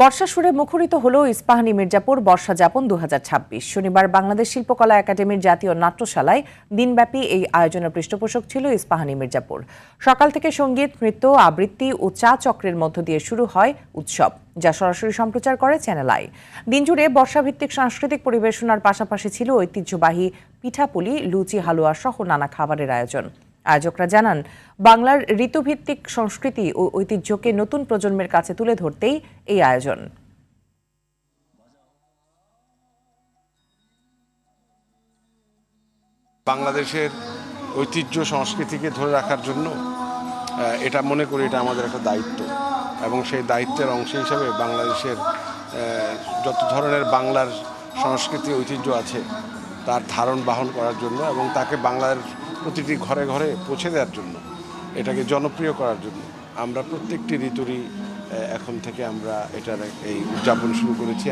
বর্ষা সুরে মুখরিত হলো ইস্পাহানি মির্জাপুর বর্ষা যাপন 2026। শনিবার বাংলাদেশ শিল্পকলা একাডেমির জাতীয় নাট্যশালায় দিনব্যাপী এই আয়োজনের পৃষ্ঠপোষক ছিল ইস্পাহানি মির্জাপুর। সকাল থেকে সঙ্গীত, নৃত্য, আবৃত্তি ও চা চক্রের মধ্য দিয়ে শুরু হয় উৎসব, যা সরাসরি সম্প্রচার করে চ্যানেল আই। দিনজুড়ে বর্ষাভিত্তিক সাংস্কৃতিক পরিবেশনার পাশাপাশি ছিল ঐতিহ্যবাহী পিঠাপুলি, লুচি, হালুয়া সহ নানা খাবারের আয়োজন। আয়োজকরা জানান, বাংলার ঋতুভিত্তিক সংস্কৃতি ও ঐতিহ্যকে নতুন প্রজন্মের কাছে তুলে ধরতেই এই আয়োজন। বাংলাদেশের ঐতিহ্য সংস্কৃতিকে ধরে রাখার জন্য এটা মনে করি এটা আমাদের একটা দায়িত্ব, এবং সেই দায়িত্বের অংশ হিসাবে বাংলাদেশের যত ধরনের বাংলার সংস্কৃতি ঐতিহ্য আছে তার ধারণ বাহন করার জন্য এবং তাকে বাংলার প্রতিটি ঘরে ঘরে পৌঁছে দেওয়ার জন্য, এটাকে জনপ্রিয় করার জন্য আমরা প্রত্যেকটি ঋতুরই এখন থেকে আমরা এটার এই উদযাপন শুরু করেছি।